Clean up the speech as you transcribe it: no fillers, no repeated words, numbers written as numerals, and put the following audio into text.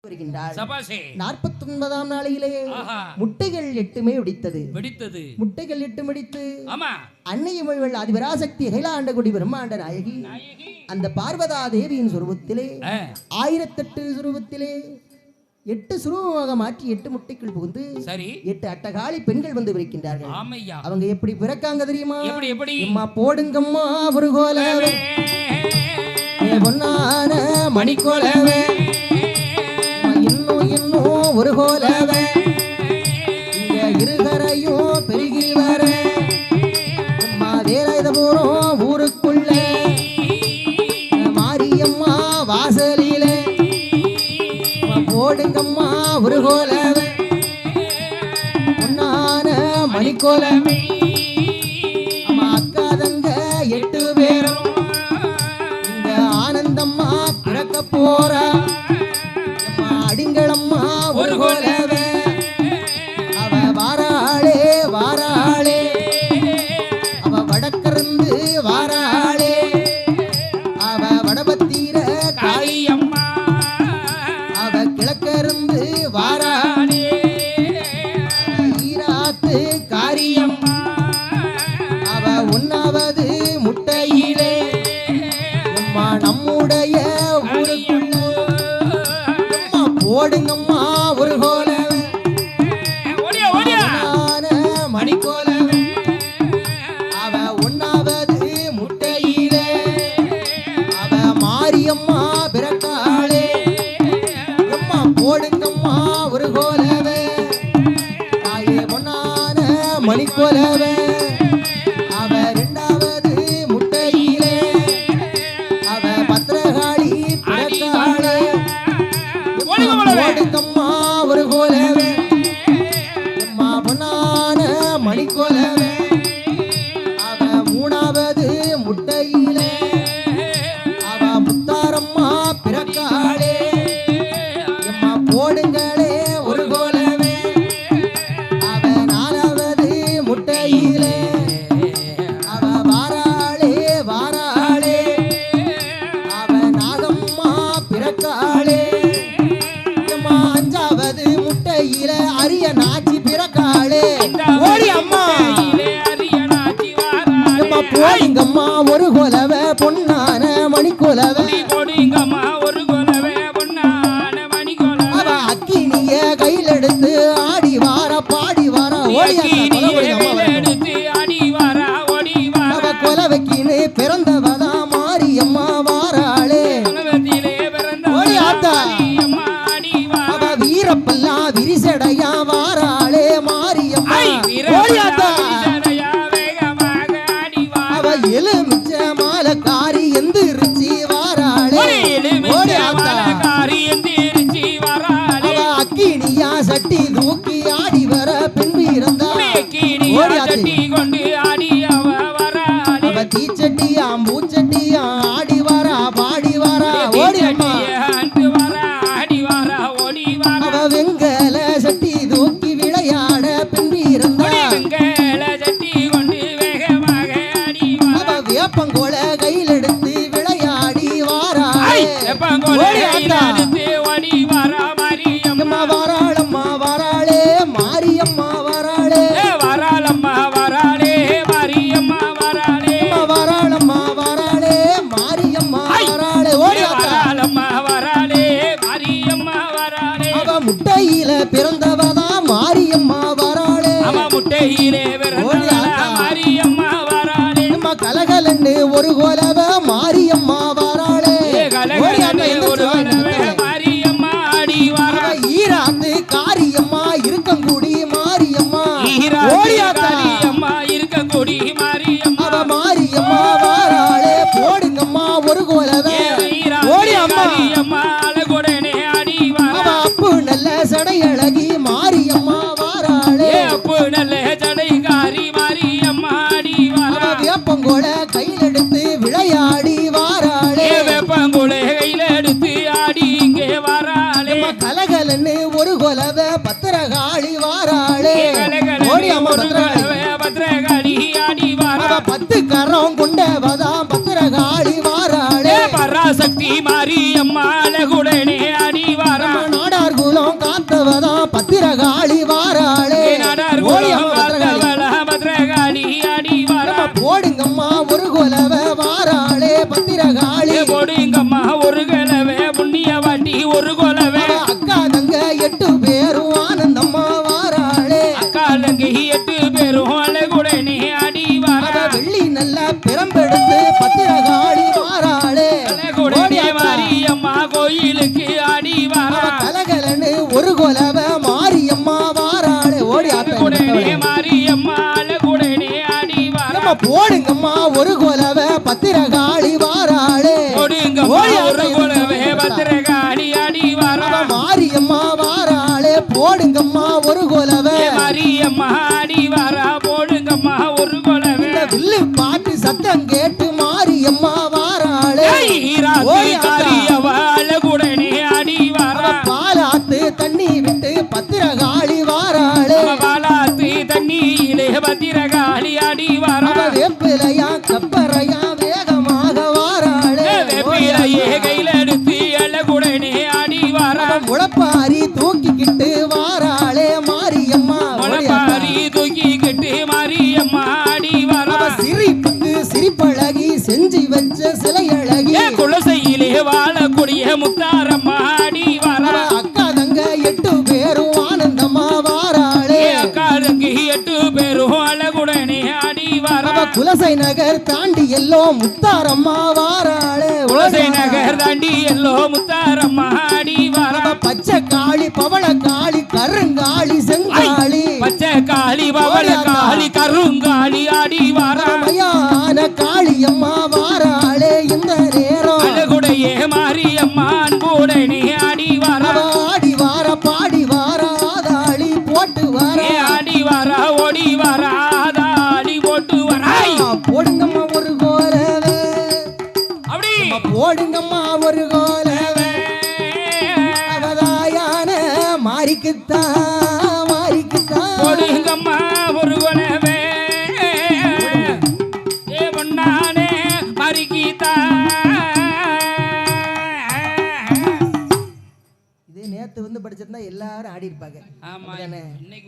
49ஆம் நாளையிலே முட்டைகள் 8மே வெடித்தது. முட்டைகள் 8 வெடித்து அன்னையமொழிகள் அதிபராசக்தி அகிலாண்டகுடி பிரம்மாண்ட நாயகி அந்த பார்வதா தேவியின் சுரூபத்திலே 1008 சுரூபத்திலே 8 சுரூபமாக மாற்றி 8 முட்டைக்குள் புகுந்து 8 அட்டகாளி பெண்கள் வந்து பிறக்கின்றார்கள். அவங்க எப்படி பிறக்காங்க தெரியுமா? அம்மா போடுங்கம்மா ஒரு கோலவே பொன்னான மணிக்கோலவே இன்னும் ஒரு கோலவே இங்க இருகரையும் பெருகி வர அம்மா வேலைதபுரம் ஊருக்குள்ளே மாரியம்மா வாசலிலே போடுங்கம்மா ஒரு கோலவே பொன்னான மணிக்கோலவே அம்மா அக்கா தங்க 8 பேரும் இந்த ஆனந்தம்மா பிறக்க போறா அடிங்களம்மா ஒரு கோலவே அவ வாராளே வாராளே அவ வடக்கிருந்து வாராளே அவ வடபத்தீர காளியம்மா அவ கிழக்கிருந்து வாராளே ஈராத்து காரியம்மா அவ 1வது முட்டையிலே அம்மா நம்முடைய ஊருக்குள்ள ஓடுங்கம்மா ஒரு கோலவே மணிக்கோலவே அவ 1வது முட்டையிலே அவ மாரியம்மா பிறக்காளே அம்மா போடுங்கம்மா ஒரு கோலவே தாயே பொன்னான மணிக்கோலவே அவ 2வது முட்டையிலே அவ பத்திரகாளி பிறக்காளே ஓடுங்கம்மா ஒரு கோலவே அம்மா பொன்னான மணிக்கோலவே அவ 3வது முட்டையிலே அவ முத்தாரம்மா பிறக்காளே அம்மா போடுங்களே ஒரு கோலவே அவ 4வது முட்டையிலே அவ வாராளே வாராளே அவ நாகம்மா பிறக்காளே 5வது முட்டையில அரிய நாச்சி பிறக்காளே ஓடி அம்மா போடுங்கம்மா ஒரு கோலவே பொன்னான மணிக்கோலவே அவ அக்கினிய கையில் எடுத்து ஆடி வார பாடி வார அவ கொலவைக்கின்னு பிறந்தவதா மாரியம்மா வாராளே ஓடி ஆத்தா வீரப்பெல்லாம் விரிசடையா வாராளே மாரியம்மா ஓடியாத்தா அவ எலுமிச்ச மாலக்காரி எந்திரிச்சி வாராளே ஓடியாத்தா அவ அக்கினியா சட்டி தூக்கி ஆடி வர பெண் வீரந்தா அவ தீச்சட்டியா பூச்சட்டியா ஆடி வரா பாடி வரா ஓடியம்மா வெங்கல சட்டி தூக்கி விளையாட பெண் வீரந்தா அவ வேப்பங்கோல கையில் எடுத்து விளையாடி வாராளே அம்மா வாராளம்மா வாராளே மாரியம்மா வாராளே வாராளம்மா வாராளே மாரியம்மா வாராளே வாராளம்மா வாராளே மாரியம்மா வாராளே ஓடியாத்தா வாராளே மாரியம்மா வாராளே அவ முட்டையில பிறந்தவதா மாரியம்மா வாராளே முட்டையிலே பிறந்தவதா மாரியம்மா வாராளே அம்மா கலகலன்னு ஒரு கோலவே மாரியம்மா வாராளே மாரியம்மா ஆடி வாரா ஈராத்து காரியம்மா இருக்கங்குடி மாரியம்மா ஓடியாத்தா இருக்கங்குடி மாரியம்மா அவ மாரியம்மா வாராளே போடுங்கம்மா ஒரு கோலவே ஓடியம்மா அழகுடனே ஆடி வாரா அவ அப்பு நல்ல சடையழகி மாரியம்மா வாராளே அப்பு நல்ல சடைகாரி மாரியம்மா ஆடி வாரா வேப்பங்கோல கையில் எடுத்து விளையாடி வாராளே வேப்பங்கோல கையில் எடுத்து ஆடி இங்கே வாராளே கலகலன்னு ஒரு கோலவே பத்திரகாளி வாராளே ஓடியம்மா பத்திரகாளி ஆடி வாரா 10 கரம் கொண்டவதா பத்திரகாளி வாராளே பராசக்தி மாரியம்மா அழகுடனே ஆடி வாரா நாடா நாடார் குலம் காத்தவதான் பத்திரகாளி வாராளே போடுங்கம்மா ஒரு குலவ வாராளே பத்திரகாளி போடுங்கம்மா ஒரு குலவே புண்ணிய வாட்டி ஒரு குலவே அக்கா தங்க 8 பேரும் ஆனந்தம்மா வாராளே அக்கா தங்க 8 பேரும் அழகுடனே ஆடி வாரா வெள்ளி நல்ல பெரம்பெடுத்து பத்திரகாளி வாராளே அழகுடனே மாரியம்மா கோயிலுக்கு ஆடி வாரா கலகலன்னு ஒரு குலவ மாரியம்மா வாராளே ஓடி அழகுடனே மாரியம்மா அழகுடனே ஆடி வாரா போடுங்கம்மா ஒரு குலவ பத்திரகாளி வாராளே போடுங்கம்மா ஒரு குலவே பத்திரகாளி ஆடி வாரா மாரியம்மா வாராளே போடுங்கம்மா ஒரு குலவ மாரியம்மா ஆடி வாரா போடுங்கம்மா ஒரு குலவே வில்லு பாட்டு சத்தம் கேட்டு மாரியம்மா வாராளே அழகுடனே ஆடி வாரா பாலாத்து தண்ணி விட்டு பத்திரகாளி வாராளே பாலாத்து தண்ணியிலே பத்திரகாளி ஆடி வாரா வேப்பிலையா கப்பரையா வேகமாக வாராளே வேப்பிலையே கையில எடுத்து அழகுடனே ஆடி வாரா முளப்பாரி தூக்கிக்கிட்டு வாராளே மாரியம்மா முளப்பாரி தூக்கிக்கிட்டு மாரியம்மா ஆடி வாரா சிரிப்புக்கு சிரிப்பழகி செஞ்சு வச்ச சிலை அழகி குலசையிலே வாழக்கூடிய முத்தாரம்மா ஆடி வாரா அக்கா தங்க 8 பேரும் ஆனந்தம்மா வாராளே அக்கா தங்க 8 பேரும் அழகுடனே ஆடி வாரா குலசை நகர் தாண்டி எல்லோ முத்தாரம்மா வாராளே குலசை நகர் தாண்டி எல்லோ முத்தாரம்மா ஆடி வாரா பச்சை காளி பவள காளி கருங்காளி செங்காளி பச்சை காளி பவள காளி கருங்காளி ஆடி வாரா மயான காளியம்மா வாராளே இந்த நேரம் அழகுடைய மாரியம்மா அன்புடனே ஆடி வாரா ஆடி வார பாடி வாரா ஆதாளி போட்டு வாரா ஆடி வாரா ஓடி வாரா ஆதாளி போட்டு வாரா போடுங்கம்மா ஒரு கோலவே அப்படி போடுங்கம்மா ஒரு கோலவே அவதாயான மாறிக்குத்தான் மாறிக்குத்தான் போடுங்கம்மா ஒரு கோலவே ஏ பொன்னானே மாறிக்கித்தா இதே நேத்து வந்து படிச்சிருந்தா எல்லாரும் ஆடி இருப்பாங்க. ஆமா இன்னைக்கு